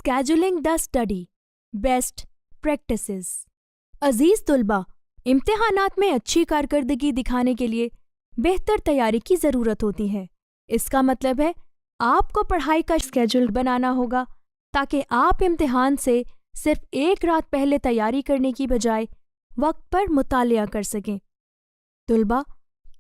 Scheduling the study best practices. अजीज तुलबा, इम्तिहानात में अच्छी कारकर्दगी दिखाने के लिए बेहतर तैयारी की ज़रूरत होती है। इसका मतलब है आपको पढ़ाई का स्केजुल बनाना होगा ताकि आप इम्तिहान से सिर्फ एक रात पहले तैयारी करने की बजाय वक्त पर मुतालिया कर सकें। तुलबा,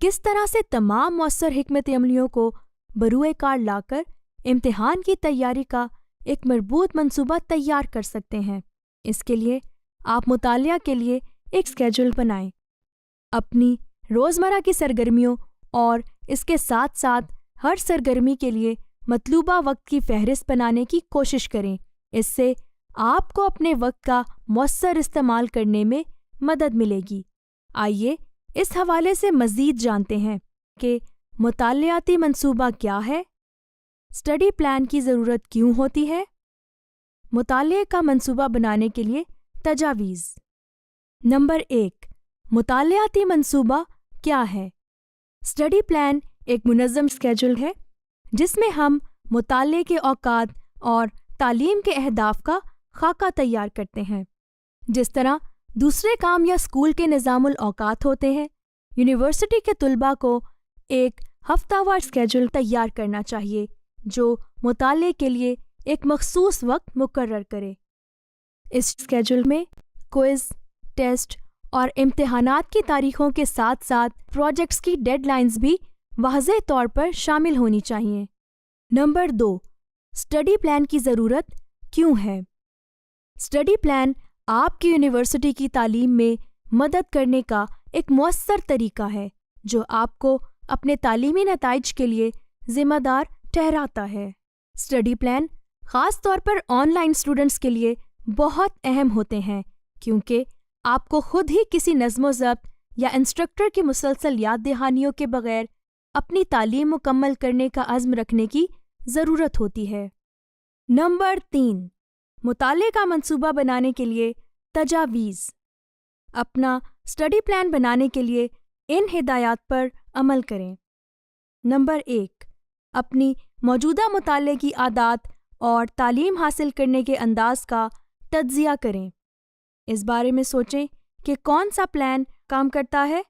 किस तरह से तमाम मौसर हिकमत अमलियों को बरूए कार लाकर इम्तिहान की तैयारी का एक मजबूत मंसूबा तैयार कर सकते हैं। इसके लिए आप मुतालिया के लिए एक स्केजुल बनाएं। अपनी रोज़मर्रा की सरगर्मियों और इसके साथ साथ हर सरगर्मी के लिए मतलूबा वक्त की फहरिस्त बनाने की कोशिश करें। इससे आपको अपने वक्त का मौसर इस्तेमाल करने में मदद मिलेगी। आइए इस हवाले से मज़ीद जानते हैं कि मुतालियाती मंसूबा क्या है, स्टडी प्लान की ज़रूरत क्यों होती है। मुताले का मंसूबा बनाने के लिए तजावीज़। नंबर 1, मुतालियाती मंसूबा क्या है? स्टडी प्लान एक मुनज़्ज़म स्केजुल है जिसमें हम मुताले के औकात और तालीम के अहदाफ का खाका तैयार करते हैं। जिस तरह दूसरे काम या स्कूल के निज़ामुल औकात होते हैं, यूनिवर्सिटी के तुलबा को एक हफ्तावार स्केजुल तैयार करना चाहिए जो मुताले के लिए एक मखसूस वक्त मुकर्रर करे। इस स्केजुल में क्विज़, टेस्ट और इम्तिहानात की तारीखों के साथ साथ प्रोजेक्ट्स की डेडलाइंस भी वाज़ेह तौर पर शामिल होनी चाहिए। नंबर 2, स्टडी प्लान की ज़रूरत क्यों है? स्टडी प्लान आपकी यूनिवर्सिटी की तालीम में मदद करने का एक मौसर तरीका है जो आपको अपने तालीमी नताइज के लिए ज़िम्मेदार ठहराता है। स्टडी प्लान ख़ास तौर पर ऑनलाइन स्टूडेंट्स के लिए बहुत अहम होते हैं क्योंकि आपको खुद ही किसी नज़्म-ओ-ज़ब्त या इंस्ट्रक्टर की मुसलसल याद दहानियों के बगैर अपनी तालीम मुकम्मल करने का अज़्म रखने की ज़रूरत होती है। नंबर 3, मुताले का मंसूबा बनाने के लिए तजावीज़। अपना स्टडी प्लान बनाने के लिए इन हिदायत पर अमल करें। नंबर 1, अपनी मौजूदा मुताले की आदत और तालीम हासिल करने के अंदाज़ का तज्ज़िया करें। इस बारे में सोचें कि कौन सा प्लान काम करता है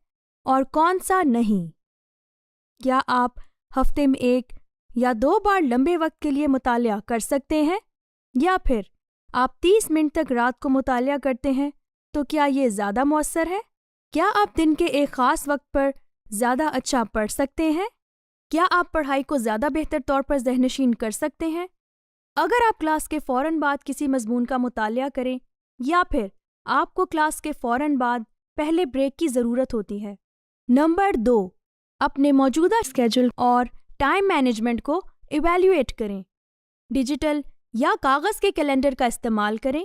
और कौन सा नहीं। क्या आप हफ्ते में 1 या 2 बार लंबे वक्त के लिए मुतालिया कर सकते हैं, या फिर आप 30 मिनट तक रात को मुतालिया करते हैं, तो क्या ये ज़्यादा मौसर है? क्या आप दिन के एक ख़ास वक्त पर ज़्यादा अच्छा पढ़ सकते हैं? क्या आप पढ़ाई को ज़्यादा बेहतर तौर पर ज़हनशीन कर सकते हैं अगर आप क्लास के फ़ौरन बाद किसी मज़मून का मुतालिया करें, या फिर आपको क्लास के फ़ौरन बाद पहले ब्रेक की ज़रूरत होती है? नंबर 2, अपने मौजूदा स्केजुल और टाइम मैनेजमेंट को इवैल्यूएट करें। डिजिटल या कागज़ के कैलेंडर का इस्तेमाल करें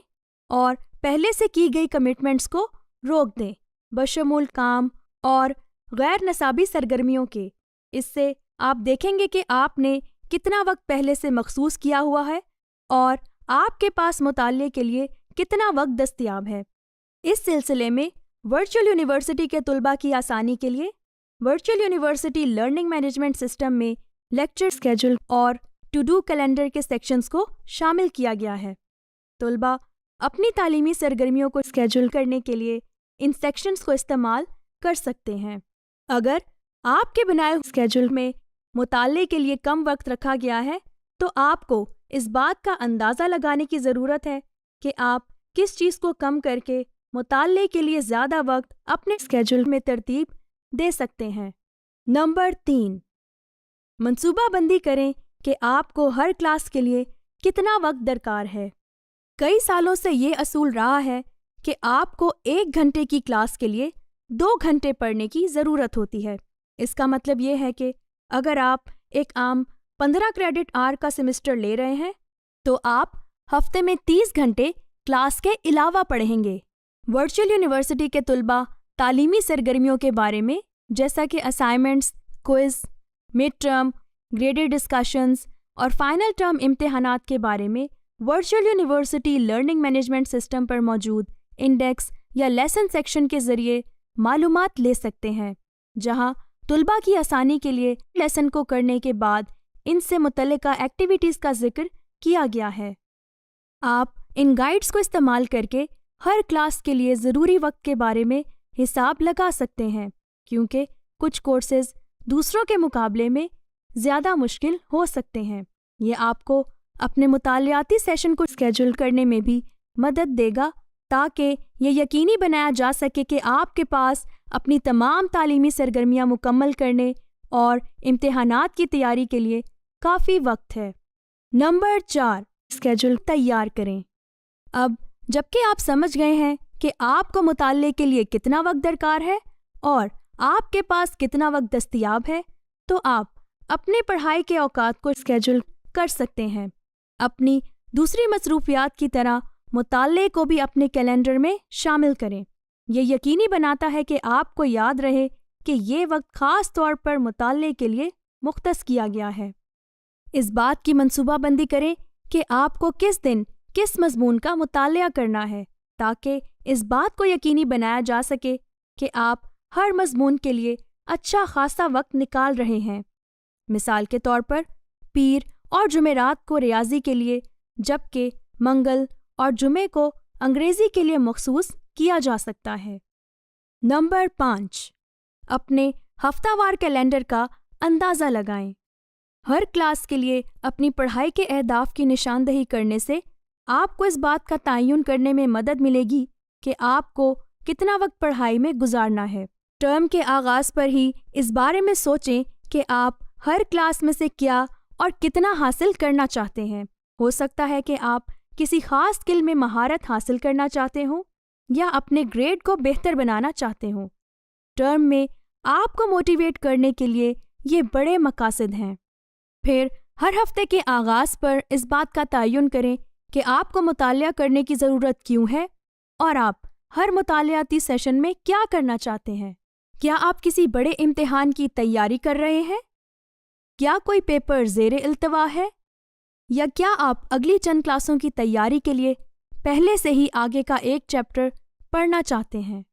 और पहले से की गई कमिटमेंट्स को रोक दें, बशमूल काम और गैर नसाबी सरगर्मियों के। इससे आप देखेंगे कि आपने कितना वक्त पहले से मखसूस किया हुआ है और आपके पास मुताले के लिए कितना वक्त दस्तयाब है। इस सिलसिले में वर्चुअल यूनिवर्सिटी के तुलबा की आसानी के लिए virtual university learning management system में लेक्चर स्केजुल और टू डू कैलेंडर के सेक्शंस को शामिल किया गया है। तुलबा अपनी तालीमी सरगर्मियों को स्केजुल करने के लिए इन सेक्शंस को इस्तेमाल कर सकते हैं। अगर आपके बनाए स्केजुल में मुताले के लिए कम वक्त रखा गया है, तो आपको इस बात का अंदाज़ा लगाने की ज़रूरत है कि आप किस चीज़ को कम करके मुताले के लिए ज़्यादा वक्त अपने स्केजुल में तरतीब दे सकते हैं। नंबर 3, मंसूबाबंदी करें कि आपको हर क्लास के लिए कितना वक्त दरकार है। कई सालों से ये असूल रहा है कि आपको 1 घंटे की क्लास के लिए 2 घंटे पढ़ने की ज़रूरत होती है। इसका मतलब ये है कि अगर आप एक आम 15 क्रेडिट आवर का सेमेस्टर ले रहे हैं, तो आप हफ्ते में 30 घंटे क्लास के अलावा पढ़ेंगे। वर्चुअल यूनिवर्सिटी के तुलबा तालीमी सरगर्मियों के बारे में, जैसा कि assignments, quiz, mid term, graded discussions और फाइनल टर्म इम्तिहानात के बारे में virtual university learning management system पर मौजूद इंडेक्स या लेसन सेक्शन के ज़रिए मालूमात ले सकते हैं, जहां तुलबा की आसानी के लिए लेसन को करने के बाद इनसे मुतल्लिका एक्टिविटीज़ का जिक्र किया गया है। आप इन गाइड्स को इस्तेमाल करके हर क्लास के लिए ज़रूरी वक्त के बारे में हिसाब लगा सकते हैं, क्योंकि कुछ कोर्सेज दूसरों के मुकाबले में ज़्यादा मुश्किल हो सकते हैं। ये आपको अपने मुतालियाती सेशन को स्केड्यूल करने में भी मदद देगा, ताकि ये यकीनी बनाया जा सके कि आपके पास अपनी तमाम तालीमी सरगर्मियाँ मुकम्मल करने और इम्तिहानात की तैयारी के लिए काफ़ी वक्त है। नंबर 4, स्केड्यूल तैयार करें। अब जबकि आप समझ गए हैं कि आपको मुताले के लिए कितना वक्त दरकार है और आपके पास कितना वक्त दस्तयाब है, तो आप अपने पढ़ाई के औकात को स्केड्यूल कर सकते हैं। अपनी दूसरी मसरूफियात की तरह मुताले को भी अपने कैलेंडर में शामिल करें। यह यकीनी बनाता है कि आपको याद रहे कि ये वक्त ख़ास तौर पर मुताले के लिए मुख्तस किया गया है। इस बात की मंसूबाबंदी करें कि आपको किस दिन किस मज़मून का मुतालिया करना है, ताकि इस बात को यकीनी बनाया जा सके कि आप हर मज़मून के लिए अच्छा खासा वक्त निकाल रहे हैं। मिसाल के तौर पर पीर और जुमेरात को रियाजी के लिए, जबकि मंगल और जुमे को अंग्रेज़ी के लिए मखसूस किया जा सकता है। नंबर 5, अपने हफ्तावार कैलेंडर का अंदाज़ा लगाएं। हर क्लास के लिए अपनी पढ़ाई के अहदाफ की निशानदही करने से आपको इस बात का तयन करने में मदद मिलेगी कि आपको कितना वक्त पढ़ाई में गुजारना है। टर्म के आगाज़ पर ही इस बारे में सोचें कि आप हर क्लास में से क्या और कितना हासिल करना चाहते हैं। हो सकता है कि आप किसी ख़ास स्किल में महारत हासिल करना चाहते हों या अपने ग्रेड को बेहतर बनाना चाहते हों। टर्म में आपको मोटिवेट करने के लिए ये बड़े मकासद हैं। फिर हर हफ्ते के आगाज़ पर इस बात का तयन करें कि आपको मुतालिया करने की ज़रूरत क्यों है और आप हर मुतालियाती सेशन में क्या करना चाहते हैं। क्या आप किसी बड़े इम्तिहान की तैयारी कर रहे हैं? क्या कोई पेपर ज़ेरे इल्तवा है? या क्या आप अगली चंद क्लासों की तैयारी के लिए पहले से ही आगे का एक चैप्टर पढ़ना चाहते हैं?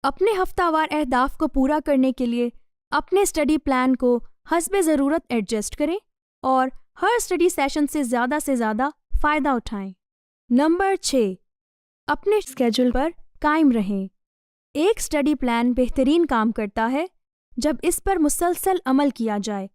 अपने हफ्तावार अहदाफ को पूरा करने के लिए अपने स्टडी प्लान को हस्बे ज़रूरत एडजस्ट करें और हर स्टडी सेशन से ज़्यादा फ़ायदा उठाएं। नंबर 6, अपने स्केड्यूल पर कायम रहें। एक स्टडी प्लान बेहतरीन काम करता है जब इस पर मुसलसल अमल किया जाए।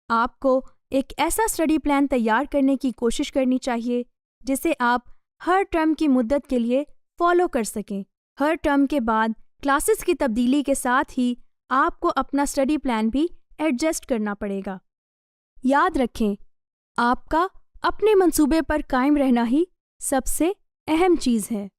आपको एक ऐसा स्टडी प्लान तैयार करने की कोशिश करनी चाहिए जिसे आप हर टर्म की मुद्दत के लिए फॉलो कर सकें। हर टर्म के बाद क्लासेस की तब्दीली के साथ ही आपको अपना स्टडी प्लान भी एडजस्ट करना पड़ेगा। याद रखें, आपका अपने मंसूबे पर कायम रहना ही सबसे अहम चीज़ है।